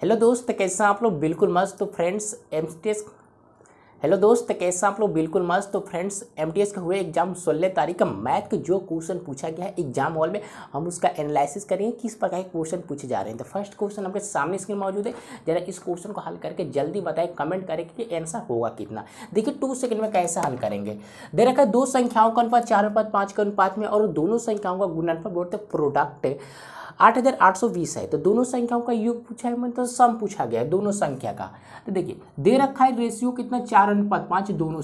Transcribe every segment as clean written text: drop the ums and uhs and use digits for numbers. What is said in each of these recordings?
Hello दोस्त, कैसे हैं आप लोग? बिल्कुल मस्त। तो फ्रेंड्स एमटीएस हेलो दोस्त, कैसे हैं आप लोग? बिल्कुल मस्त। तो फ्रेंड्स एमटीएस का हुए एग्जाम 16 तारीख का मैथ का जो क्वेश्चन पूछा गया है एग्जाम हॉल में, हम उसका एनालिसिस करेंगे किस प्रकार के क्वेश्चन पूछे जा रहे हैं। तो फर्स्ट क्वेश्चन आपके सामने स्क्रीन मौजूद है। जरा इस क्वेश्चन को हल करके जल्दी बताएं, कमेंट करेंगे कि आंसर होगा कितना। देखिए 2 सेकंड में कैसे हल करेंगे। दे रखा है दो संख्याओं का अनुपात 4 अनुपात 5 के अनुपात में और दोनों संख्याओं का गुणनफल बोलते प्रोडक्ट 8820 है। तो दोनों संख्याओं का योग पूछा है, मतलब सम पूछा गया है दोनों संख्या का। तो देखिए दे रखा है रेशियो कितना 4 अनुपात 5, दोनों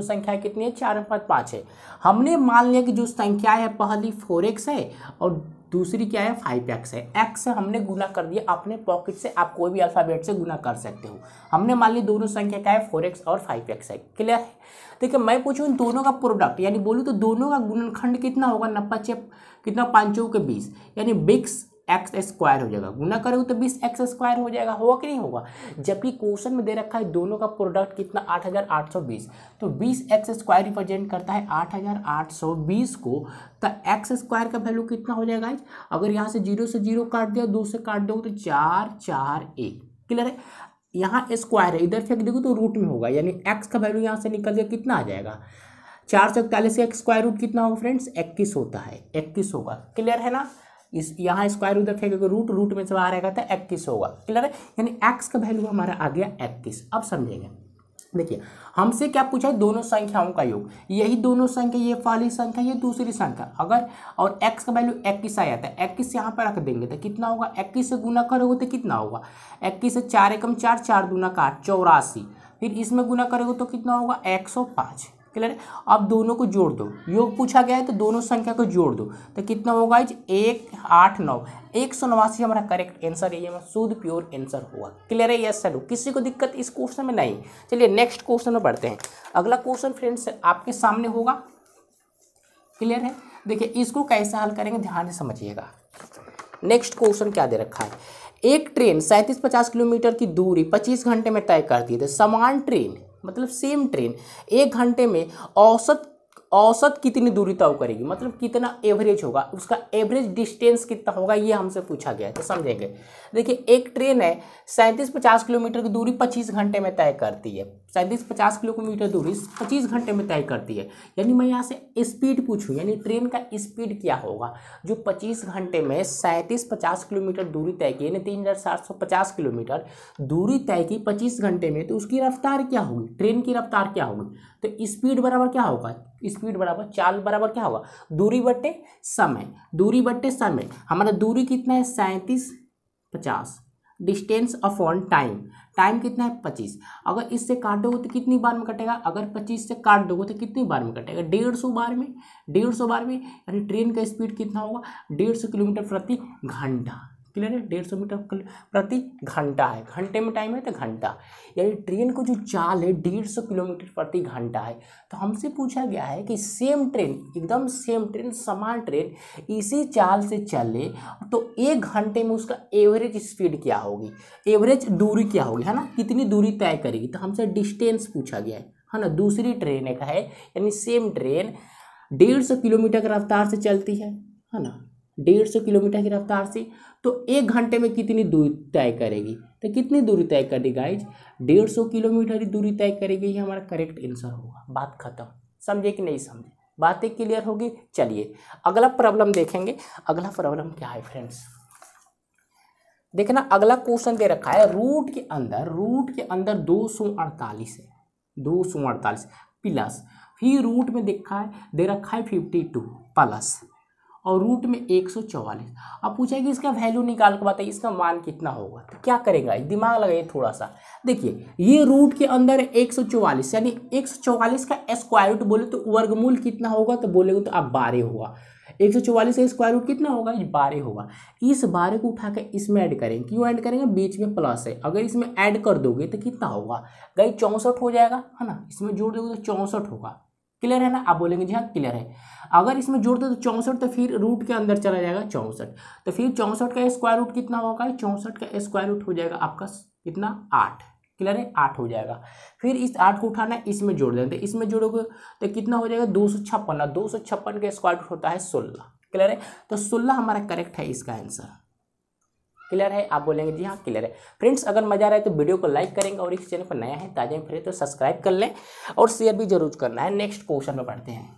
संख्या कितनी है 4 अनुपात 5 है। हमने मान लिया कि जो संख्या है पहली 4x है और दूसरी क्या है 5x है। x से हमने गुना कर दिया अपने पॉकेट से, आप कोई भी अल्फाबेट से गुना कर सकते हो। हमने मान लिया दोनों संख्या क्या है 4x और 5x है। क्लियर है? देखिए मैं पूछूं इन दोनों का प्रोडक्ट यानी बोलूँ तो दोनों का गुणनखंड कितना होगा, 90 कितना 5 के 20 यानी 20x² हो जाएगा। गुना करोगे तो 20x² हो जाएगा। होगा कि नहीं होगा? जबकि क्वेश्चन में दे रखा है दोनों का प्रोडक्ट कितना 8820, तो 20x² रिप्रेजेंट करता है 8820 को। तो x² का वैल्यू कितना हो जाएगा? अगर यहाँ से 0 से 0 काट दिया, 2 से काट दोगे तो 4 4 1। क्लियर है? यहाँ स्क्वायर है, इधर फेंक दोगे तो रूट में होगा, यानी x का वैल्यू यहाँ से निकल के कितना आ जाएगा 441 का स्क्वायर रूट कितना होगा फ्रेंड्स 21 होता है, 21 होगा। क्लियर है ना? इस यहाँ स्क्वायर उधर फेंकोगे रूट में से बाहर आएगा तो 21 होगा। क्लियर है? यानी x का वैल्यू हमारा आ गया 21। अब समझेंगे। देखिए हमसे क्या पूछा है, दोनों संख्याओं का योग। यही दोनों संख्या, ये पहली संख्या ये दूसरी संख्या, अगर और x का वैल्यू 21 आया था, 21 यहाँ पर रख देंगे तो कितना होगा, 21 से गुना करोगे तो कितना होगा, 21 से 4 एकम 4, 4 दूना का 8 84, फिर इसमें गुना करोगे तो कितना होगा 105। क्लियर है? अब दोनों को जोड़ दो, योग पूछा गया है तो दोनों संख्या को जोड़ दो तो कितना होगा 189, 189 हमारा करेक्ट आंसर, ये शुद्ध प्योर आंसर होगा। क्लियर है? Yes sir. किसी को दिक्कत इस क्वेश्चन में नहीं? चलिए नेक्स्ट क्वेश्चन में बढ़ते हैं। अगला क्वेश्चन फ्रेंड्स आपके सामने होगा। क्लियर है? देखिए इसको कैसे हल करेंगे ध्यान से समझिएगा। नेक्स्ट क्वेश्चन क्या दे रखा है, एक ट्रेन 3750 किलोमीटर की दूरी 25 घंटे में तय करती है। तो समान ट्रेन मतलब सेम ट्रेन 1 घंटे में औसत कितनी दूरी तय करेगी, मतलब कितना एवरेज होगा, उसका एवरेज डिस्टेंस कितना होगा, ये हमसे पूछा गया है। तो समझेंगे। देखिए एक ट्रेन है 3750 किलोमीटर की दूरी 25 घंटे में तय करती है। 3750 किलोमीटर दूरी 25 घंटे में तय करती है, यानी मैं यहाँ से स्पीड पूछूं, यानी ट्रेन का स्पीड क्या होगा जो 25 घंटे में 3750 किलोमीटर दूरी तय की, यानी 3750 किलोमीटर दूरी तय की 25 घंटे में, तो उसकी रफ्तार क्या होगी, ट्रेन की रफ्तार क्या होगी। तो स्पीड बराबर क्या होगा, स्पीड बराबर चाल बराबर क्या होगा, दूरी बट्टे समय। दूरी बट्टे समय, हमारा दूरी कितना है 3750, डिस्टेंस अपॉन टाइम, टाइम कितना है 25। अगर इससे काटोगे तो कितनी बार में कटेगा, अगर 25 से काट दोगे तो कितनी बार में कटेगा, 150 बार में। 150 बार में यानी ट्रेन का स्पीड कितना होगा 150 किलोमीटर प्रति घंटा। क्लियर है? 150 मीटर प्रति घंटा है, घंटे में टाइम है तो घंटा, यानी ट्रेन को जो चाल है 150 किलोमीटर प्रति घंटा है। तो हमसे पूछा गया है कि सेम ट्रेन, एकदम सेम ट्रेन, समान ट्रेन इसी चाल से चले तो 1 घंटे में उसका एवरेज स्पीड क्या होगी, एवरेज दूरी क्या होगी, है ना, कितनी दूरी तय करेगी। तो हमसे डिस्टेंस पूछा गया है ना। दूसरी ट्रेन एक है, यानी सेम ट्रेन 150 किलोमीटर की रफ्तार से चलती है ना, 150 किलोमीटर की रफ्तार से, तो 1 घंटे में कितनी दूरी तय करेगी। तो कितनी दूरी तय करेगी गाइज, 150 किलोमीटर की दूरी तय करेगी। ये हमारा करेक्ट आंसर होगा। बात खत्म। समझे कि नहीं समझे? बातें क्लियर होगी? चलिए अगला प्रॉब्लम देखेंगे। अगला प्रॉब्लम क्या है फ्रेंड्स, देखना अगला क्वेश्चन दे रखा है, रूट के अंदर 248 है, 248 प्लस, फिर रूट में दे रखा है 52 प्लस और रूट में 144। अब पूछा है कि इसका वैल्यू निकाल के बताइए, इसका मान कितना होगा। तो क्या करेगा, दिमाग लगाइए थोड़ा सा। देखिए ये रूट के अंदर 144, यानी 144 का स्क्वायर रूट बोले तो वर्गमूल कितना होगा, तो बोलेगे तो आप 12 होगा। 144 का स्क्वायर रूट कितना होगा, 12 होगा। इस 12 को उठा कर इसमें ऐड करेंगे, क्यों ऐड करेंगे, बीच में प्लस है, अगर इसमें ऐड कर दोगे तो कितना होगा गाइस 64 हो जाएगा, है ना। इसमें जोड़ दोगे तो 64 होगा। क्लियर है ना? आप बोलेंगे जी हाँ क्लियर है। अगर इसमें जोड़ दो तो 64, तो फिर रूट के अंदर चला जाएगा 64, तो फिर 64 का स्क्वायर रूट कितना होगा, 64 का स्क्वायर रूट हो जाएगा आपका कितना 8। क्लियर है? 8 हो जाएगा। फिर इस 8 को उठाना है, इसमें जोड़ देंगे, तो इसमें जोड़ोगे तो कितना हो जाएगा 256, 256 का स्क्वायर रूट होता है 16। क्लियर है? तो 16 हमारा करेक्ट है इसका आंसर। क्लियर है? आप बोलेंगे जी हाँ क्लियर है। फ्रेंड्स अगर मजा आ रहा है तो वीडियो को लाइक करेंगे और इस चैनल पर नया है ताजे में फिर तो सब्सक्राइब कर लें और शेयर भी जरूर करना है। नेक्स्ट क्वेश्चन में पढ़ते हैं।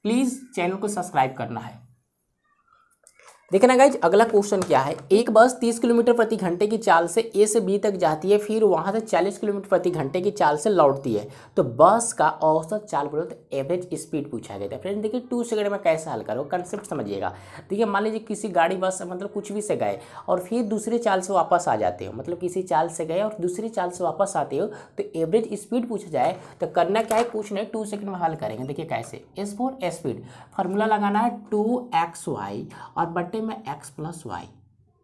प्लीज चैनल को सब्सक्राइब करना है। देखना गाइज अगला क्वेश्चन क्या है। एक बस 30 किलोमीटर प्रति घंटे की चाल से ए से बी तक जाती है, फिर वहां से 40 किलोमीटर प्रति घंटे की चाल से लौटती है, तो बस का औसत चाल बोलो तो एवरेज स्पीड पूछा गया था। फ्रेंड्स देखिए 2 सेकंड में कैसे हल करो, कंसेप्ट समझिएगा। देखिए मान लीजिए किसी गाड़ी बस मतलब कुछ भी से गए और फिर दूसरे चाल से वापस आ जाते हो, मतलब किसी चाल से गए और दूसरी चाल से वापस आते हो तो एवरेज स्पीड पूछा जाए तो करना क्या है, कुछ नहीं 2 सेकंड में हल करेंगे। देखिए कैसे, एस फॉर स्पीड फार्मूला लगाना है 2xy और बटे में x प्लस वाई।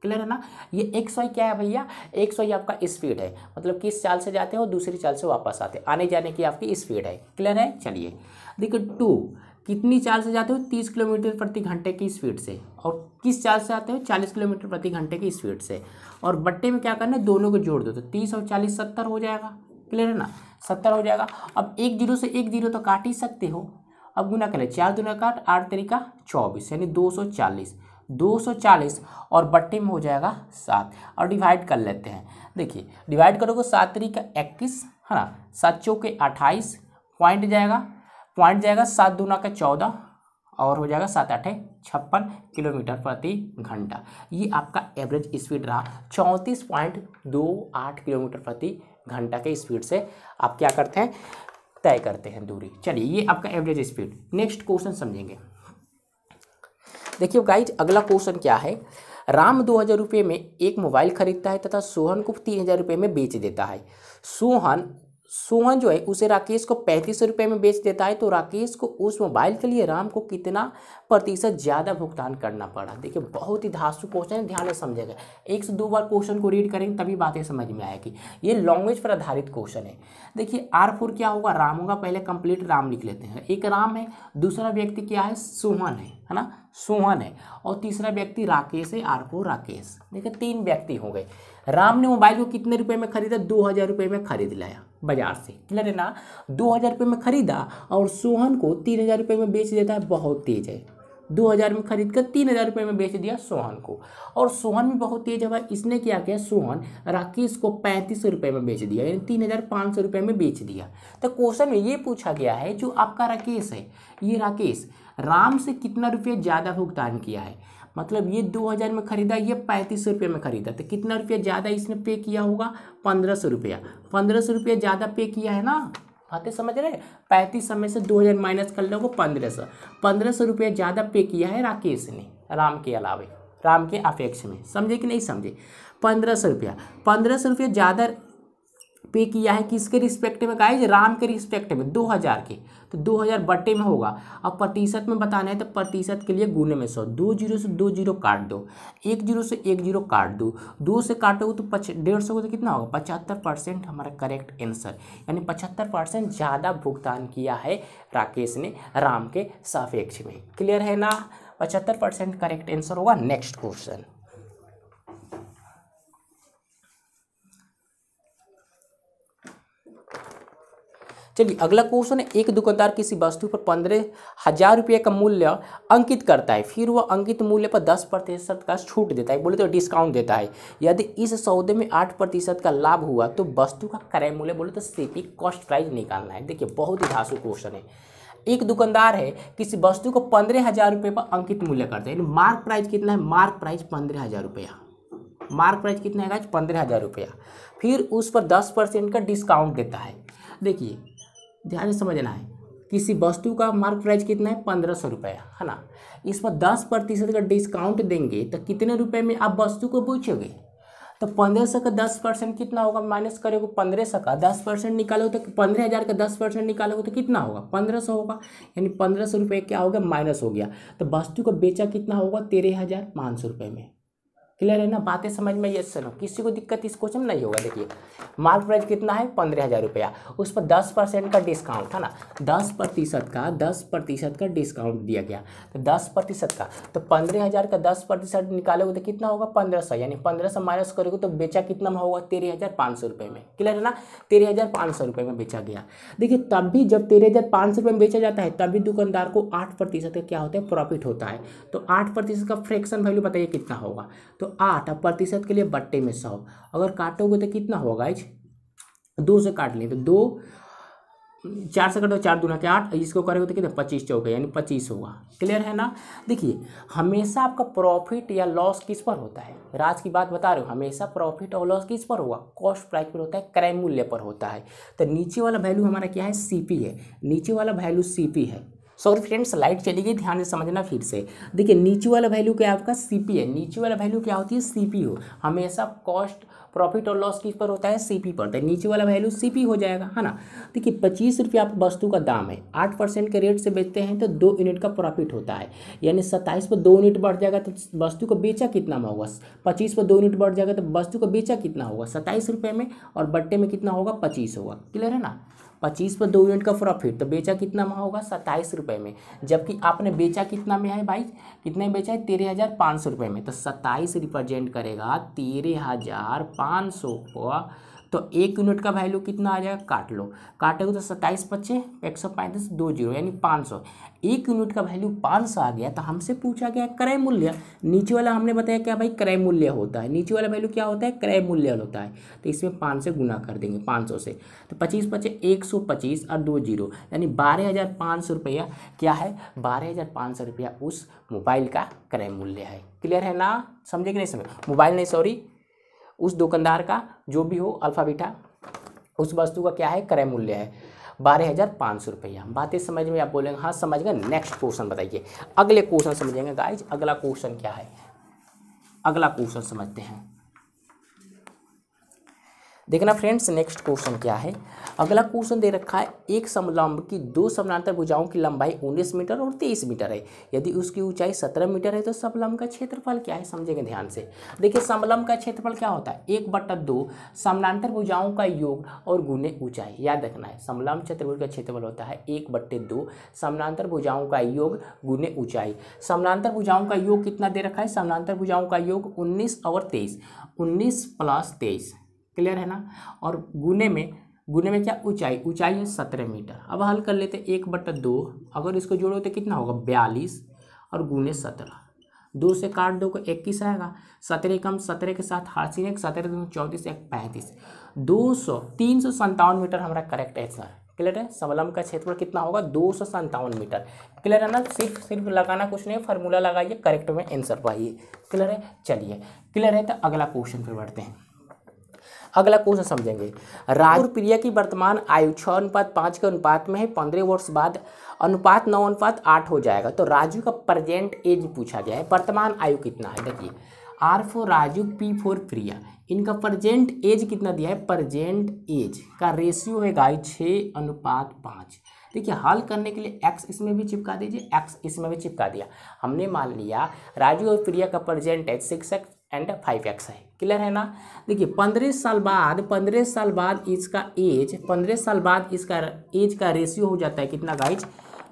क्लियर है ना? ये एक्स वाई क्या है भैया, एक्स वाई आपका स्पीड है, मतलब किस चाल से जाते हो दूसरी चाल से वापस आते हैं, आने जाने की आपकी स्पीड है। क्लियर है? चलिए देखिए 2 कितनी चाल से जाते हो, 30 किलोमीटर प्रति घंटे की स्पीड से, और किस चाल से आते हो 40 किलोमीटर प्रति घंटे की स्पीड से, और बट्टे में क्या करना है दोनों को जोड़ दो तो 30 और 40 70 हो जाएगा। क्लियर है ना? 70 हो जाएगा। अब एक जीरो से एक जीरो तो काट ही सकते हो, अब गुना करें 4 दूना काट 8 तरीका 24 यानी 240 और बट्टे में हो जाएगा 7 और डिवाइड कर लेते हैं। देखिए डिवाइड करोगे 7 तरीका 21 है ना, 7 चौके 28 पॉइंट जाएगा 7 दूना का 14 और हो जाएगा 7 8 56 किलोमीटर प्रति घंटा। ये आपका एवरेज स्पीड रहा 34.28 किलोमीटर प्रति घंटा के स्पीड से आप क्या करते हैं, तय करते हैं दूरी। चलिए ये आपका एवरेज स्पीड। नेक्स्ट क्वेश्चन समझेंगे। देखिए गाइज अगला क्वेश्चन क्या है। राम 2000 रुपये में एक मोबाइल खरीदता है तथा सोहन को 3000 रुपये में बेच देता है। सोहन जो है उसे राकेश को 3500 रुपये में बेच देता है, तो राकेश को उस मोबाइल के लिए राम को कितना प्रतिशत ज़्यादा भुगतान करना पड़ा। देखिए बहुत ही धांसू क्वेश्चन है, ध्यान से समझेगा। 1 से 2 बार क्वेश्चन को रीड करेंगे तभी बातें समझ में आएगी। ये लैंग्वेज पर आधारित क्वेश्चन है। देखिए R4 क्या होगा, राम होगा, पहले कंप्लीट राम लिख लेते हैं। एक राम है, दूसरा व्यक्ति क्या है, सोहन है ना, सोहन है, और तीसरा व्यक्ति राकेश है, R4 राकेश। देखिए 3 व्यक्ति हो गए। राम ने मोबाइल को कितने रुपए में खरीदा, 2000 रुपये में खरीद लाया बाजार से। क्लियर है ना? 2000 रुपये में खरीदा और सोहन को 3000 रुपये में बेच देता है, बहुत तेज है। 2000 में खरीद कर 3000 रुपये में बेच दिया सोहन को, और सोहन भी बहुत तेज है, इसने क्या किया, सोहन राकेश को 3500 रुपये में बेच दिया, यानी 3500 रुपये में बेच दिया। तो क्वेश्चन में ये पूछा गया है जो आपका राकेश है, ये राकेश राम से कितना रुपये ज़्यादा भुगतान किया है, मतलब ये 2000 में खरीदा, ये 3500 रुपये में खरीदा, तो कितना रुपया ज़्यादा इसने पे किया होगा, 1500 रुपया। 1500 रुपया ज़्यादा पे किया है ना, बातें समझ रहे हैं। 3500 में से 2000 माइनस कर लो, 1500 रुपया ज़्यादा पे किया है राकेश ने राम के अलावे, राम के अपेक्ष में। समझे कि नहीं समझे? 1500 रुपया ज़्यादा पे किया है किसके रिस्पेक्ट में गाइज, राम के रिस्पेक्ट में 2000 के, तो 2000 बट्टे में होगा। अब प्रतिशत में बताना है तो प्रतिशत के लिए गुने में 100, 2 जीरो से 2 जीरो काट दो, 1 जीरो से 1 जीरो काट दो, 2 से काटोगे तो 150 को तो कितना होगा, 75% हमारा करेक्ट आंसर, यानी 75% ज़्यादा भुगतान किया है राकेश ने राम के सापेक्ष में। क्लियर है ना? 75% करेक्ट आंसर होगा। Next question. चलिए अगला क्वेश्चन है। एक दुकानदार किसी वस्तु पर 15,000 रुपये का मूल्य अंकित करता है, फिर वह अंकित मूल्य पर 10% का छूट देता है, बोले तो डिस्काउंट देता है। यदि इस सौदे में 8% का लाभ हुआ तो वस्तु का क्रय मूल्य बोले तो सीपी कॉस्ट प्राइस निकालना है। देखिए बहुत ही धांसू क्वेश्चन है। एक दुकानदार है किसी वस्तु को 15,000 रुपये पर अंकित मूल्य करता है, मार्क प्राइस कितना है, मार्क प्राइस 15,000 रुपया, मार्क प्राइस कितना है गाइस, 15,000 रुपया, फिर उस पर 10% का डिस्काउंट देता है। देखिए ध्यान से समझना है, किसी वस्तु का मार्क प्राइस कितना है, 1500 रुपया है ना, इस पर 10% का डिस्काउंट देंगे तो कितने रुपए में आप वस्तु को बेचोगे, तो 1500 का 10% कितना होगा, माइनस करोगे 1500 का 10% निकालोगे तो 15,000 का 10% निकालोगे तो कितना होगा, 1500 होगा, यानी 1500 रुपये क्या हो गया, माइनस हो गया, तो वस्तु को बेचा कितना होगा, 13,500 रुपये में। क्लियर है ना? बातें समझ में, ये सुनो, किसी को दिक्कत इस क्वेश्चन में नहीं होगा। देखिए मार्क प्राइस कितना है, 15,000 रुपया, उस पर 10% का डिस्काउंट है ना, 10% का डिस्काउंट दिया गया, तो 10% का, तो 15,000 का 10% निकालोगे तो कितना होगा, 1500, यानी 1500 माइनस करोगे तो बेचा कितना में होगा, 13,500 रुपये में। क्लियर है ना? 13,500 रुपये में बेचा गया। देखिए तब भी जब 13,500 रुपये में बेचा जाता है तभी दुकानदार को 8% का क्या होता है, प्रॉफिट होता है। तो 8% का फ्रैक्शन वैल्यू बताइए कितना होगा, तो तो 8, अब प्रतिशत के लिए बट्टे में 100, अगर काटोगे तो कितना होगा गाइज, 2 से काट लें तो 2, 4 से कटो 4 दूना के 8, इसको करेंगे तो कितना 25 चौके यानी 25 होगा। क्लियर है ना। देखिए हमेशा आपका प्रॉफिट या लॉस किस पर होता है, राज की बात बता रहे हो, हमेशा प्रॉफिट और लॉस किस पर होगा, कॉस्ट प्राइस पर होता है, क्रय मूल्य पर होता है। तो नीचे वाला वैल्यू हमारा क्या है, सीपी है, नीचे वाला वैल्यू सीपी है। सॉरी फ्रेंड्स लाइट चली गई, ध्यान से समझना फिर से। देखिए नीचे वाला वैल्यू क्या है आपका, सीपी है, नीचे वाला वैल्यू क्या होती है, सीपी हो, हमेशा कॉस्ट प्रॉफिट और लॉस किस पर होता है, सीपी पर, तो नीचे वाला वैल्यू सीपी हो जाएगा, है ना। देखिए 25 रुपये आप वस्तु का दाम है, 8% के रेट से बेचते हैं तो 2 यूनिट का प्रॉफिट होता है, यानी 27 पर 2 यूनिट बढ़ जाएगा तो वस्तु को बेचा कितना में होगा, 25 पर 2 यूनिट बढ़ जाएगा तो वस्तु को बेचा कितना होगा, 27 रुपये में, और बट्टे में कितना होगा, 25 होगा। क्लियर है ना। 25 पर 2 यूनिट का प्रॉफिट तो बेचा कितना में होगा, 27 रुपये में, जबकि आपने बेचा कितना में है भाई, कितने में बेचा है, 13,500 रुपये में, तो 27 रिप्रेजेंट करेगा 13,500 का, तो 1 यूनिट का वैल्यू कितना आ जाएगा, काट लो, काटेगा तो 27 पच्चे 135 2 जीरो यानी 500, 1 यूनिट का वैल्यू 500 आ गया। तो हमसे पूछा गया क्रय मूल्य, नीचे वाला हमने बताया क्या भाई, क्रय मूल्य होता है, नीचे वाला वैल्यू क्या होता है, क्रय मूल्य होता है, तो इसमें 5 से गुना कर देंगे 500 से, तो 25 पच्चे 125 और 2 जीरो यानी 12,500 रुपया क्या है, 12,500 रुपया उस मोबाइल का क्रय मूल्य है। क्लियर है ना, समझे कि नहीं समझे, मोबाइल नहीं सॉरी, उस दुकानदार का जो भी हो अल्फा बीटा, उस वस्तु का क्या है, क्रय मूल्य है 12,500 रुपया। बातें समझ में, आप बोलेंगे हाँ समझ गए, नेक्स्ट क्वेश्चन बताइए, अगले क्वेश्चन समझेंगे गाइज, अगला क्वेश्चन क्या है, अगला क्वेश्चन समझते हैं। देखना फ्रेंड्स नेक्स्ट क्वेश्चन क्या है, अगला क्वेश्चन दे रखा है, एक समलंब की 2 समानांतर भुजाओं की लंबाई 19 मीटर और 23 मीटर है, यदि उसकी ऊंचाई 17 मीटर है तो समलंब का क्षेत्रफल क्या है, समझेंगे ध्यान से। देखिए समलंब का क्षेत्रफल क्या होता है, 1/2 समानांतर भुजाओं का योग और गुने ऊंचाई, याद रखना है, समलंब चतुर्भुज का क्षेत्रफल होता है 1/2 समानांतर भुजाओं का योग गुने ऊंचाई। समानांतर भुजाओं का योग कितना दे रखा है, समानांतर भुजाओं का योग 19 और 23, 19 + 23, क्लियर है ना, और गुने में क्या, ऊंचाई है 17 मीटर। अब हल कर लेते 1/2, अगर इसको जोड़ो तो कितना होगा 42 और गुने 17, 2 से काट दो को 21 आएगा, 17 कम 17 के साथ हासिल 1, 17 दूनी 34 1 35, 357 मीटर हमारा करेक्ट आंसर। क्लियर है, समलंब का क्षेत्रफल कितना होगा 257 मीटर। क्लियर है ना, सिर्फ लगाना कुछ नहीं, फार्मूला लगाइए, करेक्ट में आंसर पाइए। क्लियर है, चलिए क्लियर है तो अगला क्वेश्चन पर बढ़ते हैं। अगला क्वेश्चन समझेंगे, राजू और प्रिया की वर्तमान आयु 6:5 के अनुपात में है, 15 वर्ष बाद अनुपात 9:8 हो जाएगा, तो राजू का प्रेजेंट एज पूछा गया है, वर्तमान आयु कितना है। देखिए R for Raju, P for Priya, इनका प्रेजेंट एज कितना दिया है, प्रेजेंट एज का रेशियो है गाइस 6:5। देखिए हल करने के लिए x इसमें भी चिपका दीजिए, x इसमें भी चिपका दिया, हमने मान लिया राजू और प्रिया का present as 6x and 5x है। क्लियर है ना। देखिए 15 साल बाद इसका एज, 15 साल बाद इसका एज का रेशियो हो जाता है कितना गाइज,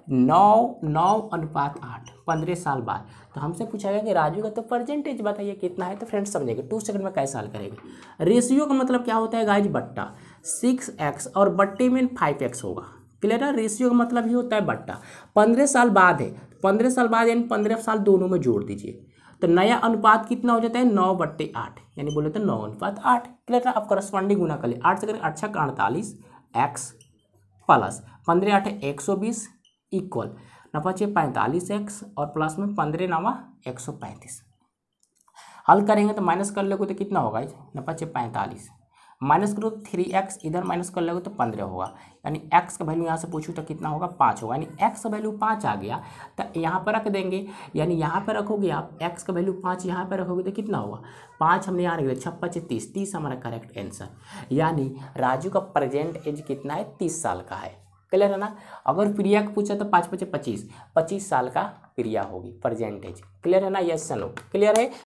9:8, 15 साल बाद। तो हमसे पूछा गया कि राजू का तो परसेंटेज बताइए कितना है, तो फ्रेंड्स समझेंगे 2 सेकंड में कैसे हल करेंगे। रेशियो का मतलब क्या होता है गाइज, बट्टा 6x और बट्टे में 5x होगा। क्लियर है, रेशियो का मतलब ही होता है बट्टा। 15 साल बाद है, 15 साल बाद यानी 15 साल दोनों में जोड़ दीजिए, तो नया अनुपात कितना हो जाता है 9/8, यानी बोले तो 9:8। क्लियर है, अब करस्पॉन्डिंग गुना कर ले, 8 से करें 8 × 48 x प्लस 15 8 120 इक्वल 9 45x और प्लस में 15 9 135। हल करेंगे तो माइनस कर लोगे तो कितना होगा, 9 45 माइनस करो 3x, इधर माइनस कर लोगे तो 15 होगा, यानी x का वैल्यू यहाँ से पूछूँ तो कितना होगा 5 होगा, यानी x का वैल्यू 5 आ गया, तो यहाँ पर रख देंगे, यानी यहाँ पर रखोगे आप x का वैल्यू 5, यहाँ पर रखोगे तो कितना होगा 5, हमने यहाँ रख दिया 6 × 5 = 30 हमारा करेक्ट आंसर, यानी राजू का प्रेजेंट एज कितना है 30 साल का है। क्लियर है ना। अगर प्रिया को पूछा तो 5 × 5 = 25 साल का प्रिया होगी प्रेजेंट एज। क्लियर है ना, यस नो। क्लियर है,